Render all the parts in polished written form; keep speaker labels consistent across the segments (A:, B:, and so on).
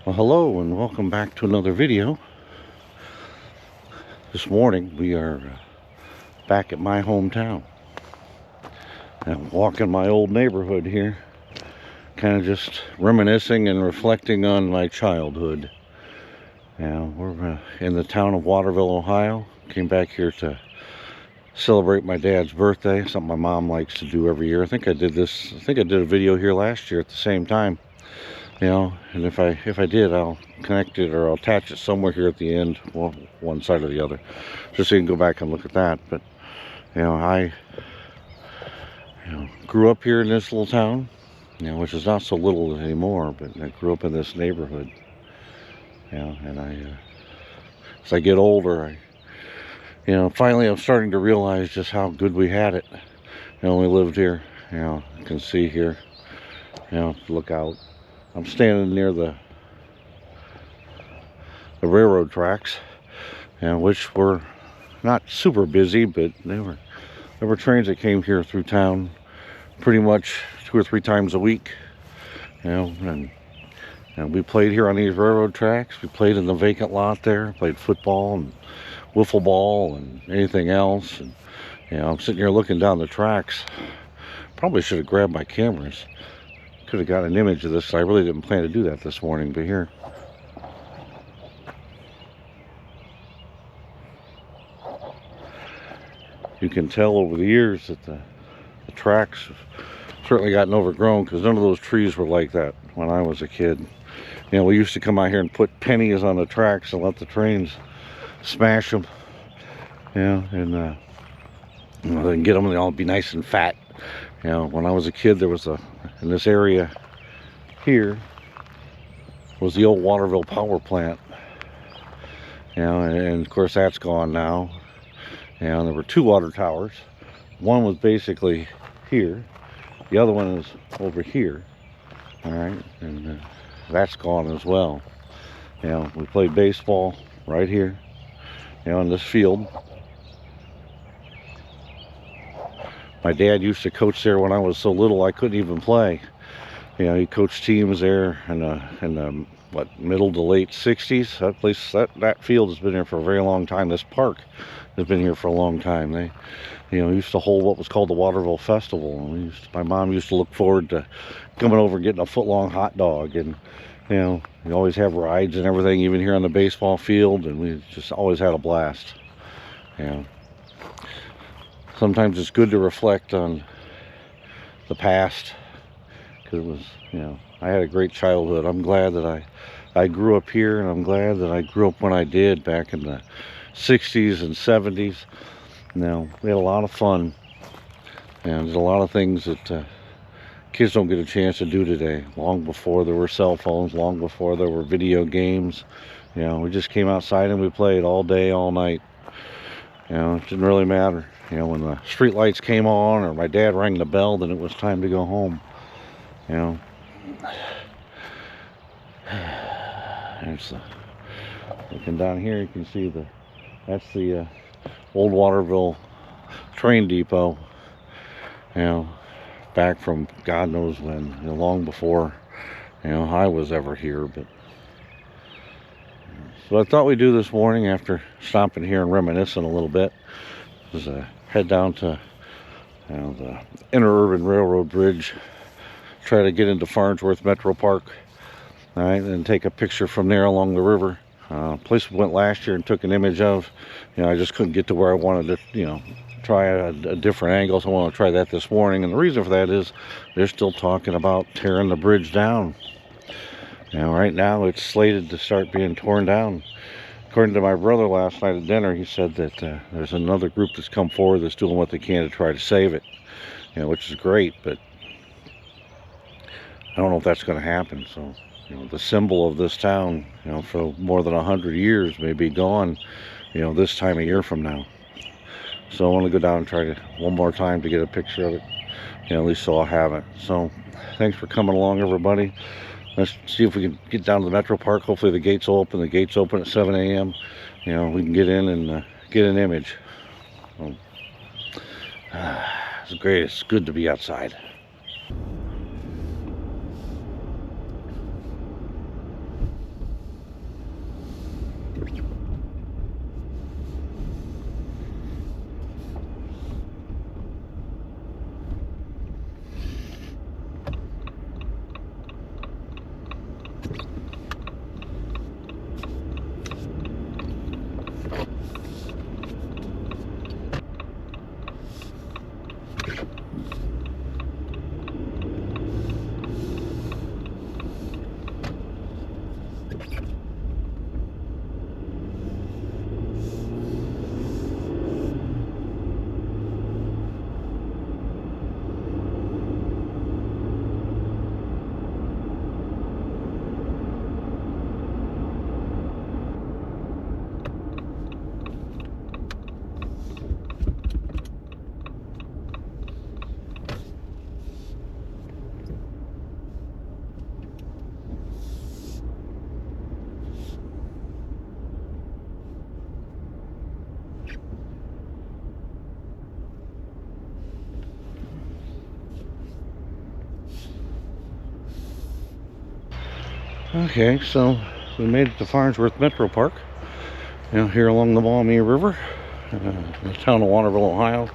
A: Well, hello and welcome back to another video. This morning we are back at my hometown. I'm walking my old neighborhood here, kind of just reminiscing and reflecting on my childhood. Now we're in the town of Waterville, Ohio. Came back here to celebrate my dad's birthday, something my mom likes to do every year. I think I did a video here last year at the same time. And if I did, I'll connect it or I'll attach it somewhere here at the end, well, one side or the other, just so you can go back and look at that. But I grew up here in this little town, which is not so little anymore, but I grew up in this neighborhood. And as I get older, finally I'm starting to realize just how good we had it. We lived here. You can see here, look out. I'm standing near the railroad tracks, which were not super busy, but there were trains that came here through town pretty much 2 or 3 times a week. And we played here on these railroad tracks. We played in the vacant lot there, played football and wiffle ball and anything else. And I'm sitting here looking down the tracks. Probably should have grabbed my cameras. Could have got an image of this. I really didn't plan to do that this morning, but here. You can tell over the years that the tracks have certainly gotten overgrown, because none of those trees were like that when I was a kid. We used to come out here and put pennies on the tracks and let the trains smash them. And then get them and they'll all be nice and fat. When I was a kid, there was in this area here was the old Waterville power plant. And of course that's gone now. There were 2 water towers. One was basically here. The other one is over here. All right, and that's gone as well. We played baseball right here, in this field. My dad used to coach there when I was so little I couldn't even play. He coached teams there in the middle to late 60s. That place, that field has been here for a very long time. This park has been here for a long time. They, used to hold what was called the Waterville Festival. And my mom used to look forward to coming over and getting a foot-long hot dog. And you always have rides and everything, even here on the baseball field. And we just always had a blast. Sometimes it's good to reflect on the past, because it was, I had a great childhood. I'm glad that I grew up here, and I'm glad that I grew up when I did back in the 60s and 70s. We had a lot of fun, and there's a lot of things that kids don't get a chance to do today. Long before there were cell phones, long before there were video games, we just came outside and we played all day, all night. It didn't really matter. When the street lights came on or my dad rang the bell, then it was time to go home. Looking down here, you can see that's the old Waterville train depot. Back from God knows when, long before I was ever here. But so I thought we'd do this morning, after stopping here and reminiscing a little bit, is head down to the InterUrban Railroad Bridge, try to get into Farnsworth Metro Park, all right, and take a picture from there along the river. Place we went last year and took an image of. I just couldn't get to where I wanted to, try a different angle, so I want to try that this morning. And the reason for that is they're still talking about tearing the bridge down. Right now it's slated to start being torn down. According to my brother last night at dinner, he said that there's another group that's come forward that's doing what they can to try to save it, which is great, but I don't know if that's going to happen. So, the symbol of this town, for more than 100 years may be gone, this time of year from now. So I want to go down and try to one more time to get a picture of it, at least so I'll have it. So thanks for coming along, everybody. Let's see if we can get down to the Metro Park. Hopefully the gates will open. The gates open at 7 a.m. We can get in and get an image. It's great. It's good to be outside. Okay, so we made it to Farnsworth Metro Park, here along the Maumee River, in the town of Waterville, Ohio.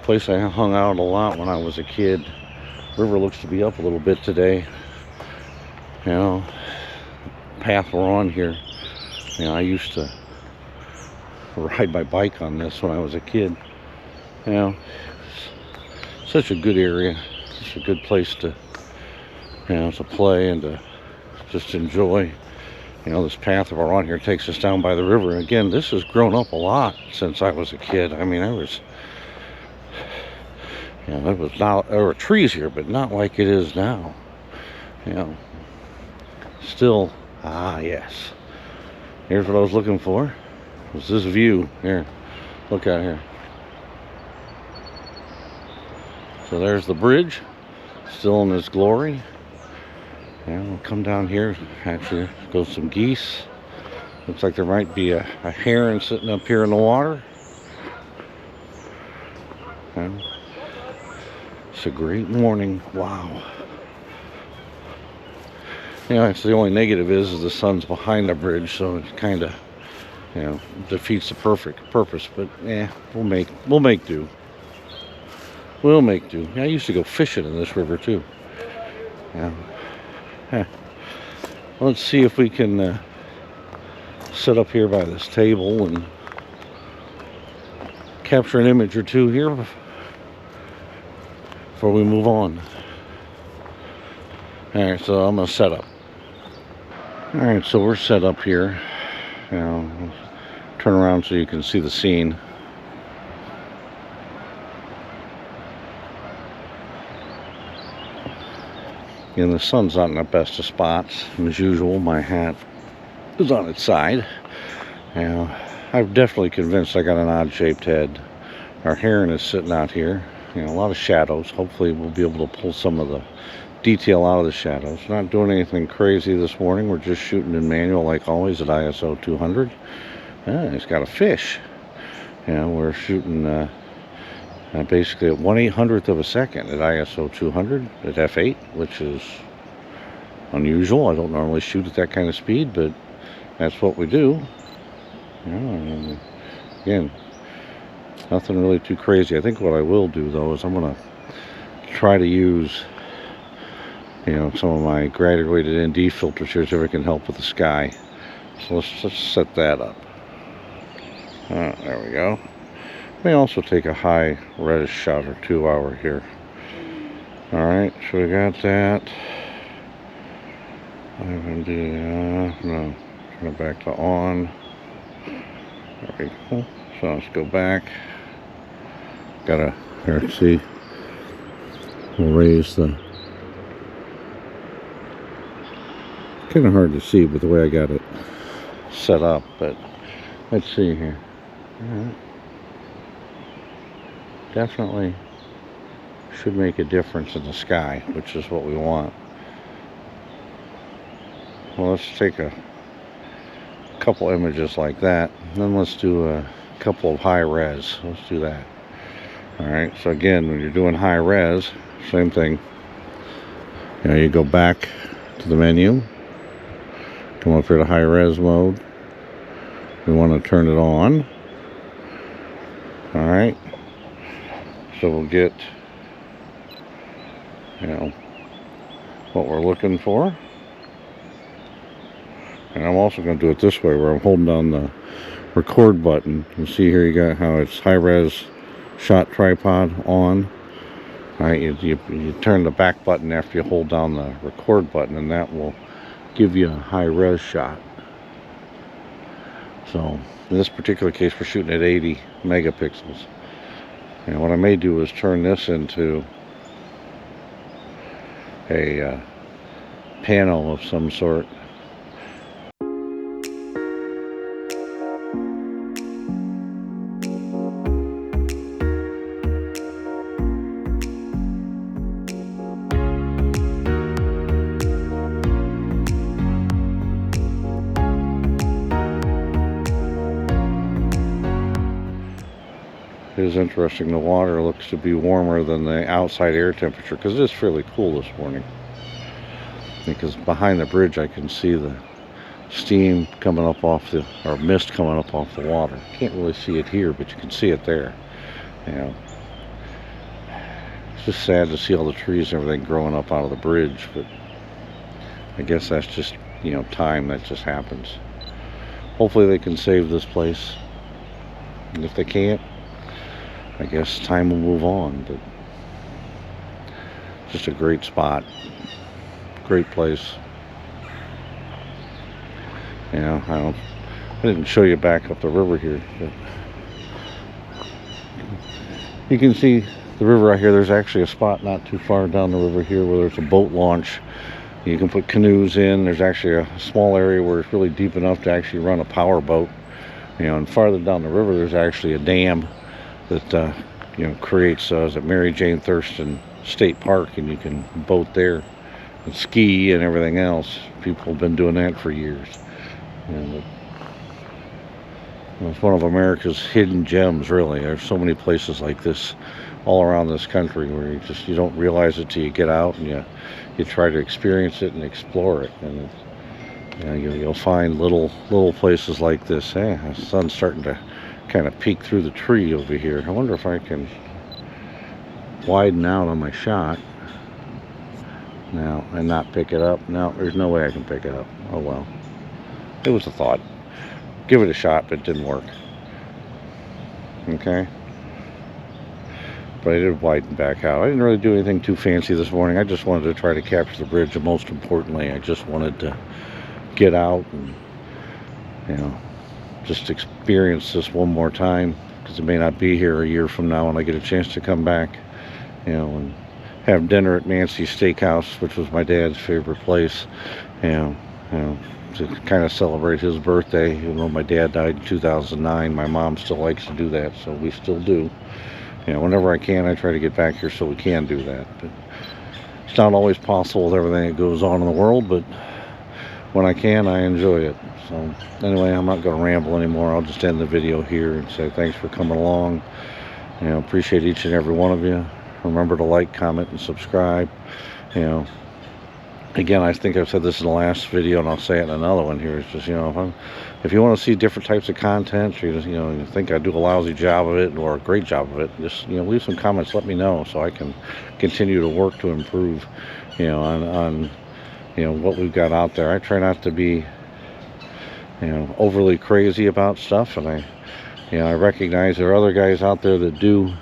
A: Place I hung out a lot when I was a kid. River looks to be up a little bit today. Path we're on here. I used to ride my bike on this when I was a kid. Such a good area, such a good place to, to play and to just enjoy. This path that we're on here takes us down by the river. Again, this has grown up a lot since I was a kid. I mean, there were trees here, but not like it is now. Still, yes. Here's what I was looking for. Was this view here? Look out here. So there's the bridge, still in its glory. We'll come down here. Actually, go some geese. Looks like there might be a heron sitting up here in the water. It's a great morning. Wow. It's the only negative is the sun's behind the bridge, so it kind of, defeats the perfect purpose. But we'll make do. We'll make do. I used to go fishing in this river too. Let's see if we can sit up here by this table and capture an image or two here before we move on. Alright, so I'm going to set up. Alright, so we're set up here. Turn around so you can see the scene. And the sun's not in the best of spots. And as usual, my hat is on its side. I'm definitely convinced I got an odd-shaped head. Our heron is sitting out here. A lot of shadows. Hopefully we'll be able to pull some of the detail out of the shadows. Not doing anything crazy this morning. We're just shooting in manual like always at ISO 200. It's got a fish. We're shooting basically at 1/800th of a second at ISO 200 at f8, which is unusual. I don't normally shoot at that kind of speed, but that's what we do. Again, nothing really too crazy. I think what I will do though is I'm going to try to use some of my graduated ND filters here so it can help with the sky. So let's set that up. There we go. May also take a high reddish shot or two while we're here. Alright, so we got that. I'm going to do no, turn it back to on. Very cool. So let's go back. Here, see. We'll raise the. Kind of hard to see with the way I got it set up, but let's see here. Alright. Definitely should make a difference in the sky, which is what we want. Well, let's take a couple images like that, and then let's do a couple of high res. Let's do that. Alright, so again, when you're doing high res, same thing. You go back to the menu, come up here to high res mode. We want to turn it on. Alright. So we'll get, what we're looking for. And I'm also going to do it this way, where I'm holding down the record button. You see here, you got how it's high-res shot tripod on. All right, you turn the back button after you hold down the record button, and that will give you a high-res shot. So in this particular case, we're shooting at 80 megapixels. And what I may do is turn this into a panel of some sort. It is interesting, the water looks to be warmer than the outside air temperature, because it is fairly cool this morning. Because behind the bridge I can see the steam coming up off the, or mist coming up off the water. Can't really see it here, but you can see it there. You know, it's just sad to see all the trees and everything growing up out of the bridge, but I guess that's just, you know, time, that just happens. Hopefully they can save this place, and if they can't, I guess time will move on. But just a great spot, great place. You know, I didn't show you back up the river here, but you can see the river out here. There's actually a spot not too far down the river here where there's a boat launch. You can put canoes in. There's actually a small area where it's really deep enough to actually run a power boat. You know, and farther down the river, there's actually a dam that you know, creates is at Mary Jane Thurston State Park, and you can boat there and ski and everything else. People have been doing that for years, and it's one of America's hidden gems, really. There's so many places like this all around this country where you don't realize it till you get out and you try to experience it and explore it. And you know, you'll find little places like this. The sun's starting to kind of peek through the tree over here. I wonder if I can widen out on my shot now and not pick it up. No, there's no way I can pick it up. Oh well, it was a thought. Give it a shot, but it didn't work. Okay, but I did widen back out. I didn't really do anything too fancy this morning. I just wanted to try to capture the bridge, and most importantly, I just wanted to get out and, you know, just experience this one more time, because it may not be here a year from now when I get a chance to come back, you know, and have dinner at Nancy's Steakhouse, which was my dad's favorite place, you know, to kind of celebrate his birthday. Even though my dad died in 2009, my mom still likes to do that, so we still do. You know, whenever I can, I try to get back here so we can do that. But it's not always possible with everything that goes on in the world, but when I can, I enjoy it. So anyway, I'm not going to ramble anymore. I'll just end the video here and say thanks for coming along. You know, appreciate each and every one of you. Remember to like, comment, and subscribe. You know, again, I think I've said this in the last video, and I'll say it in another one here. It's just, you know, if you want to see different types of content, or you think I do a lousy job of it or a great job of it, just, you know, leave some comments. Let me know so I can continue to work to improve, you know, on you know, what we've got out there. I try not to be, you know, overly crazy about stuff, and I recognize there are other guys out there that do,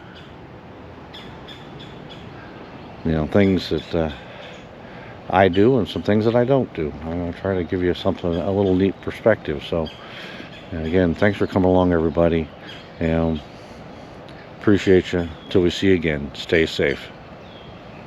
A: you know, things that I do, and some things that I don't do. I'm going to try to give you something, a little neat perspective. So again, thanks for coming along, everybody, and appreciate you. Till we see you again, stay safe.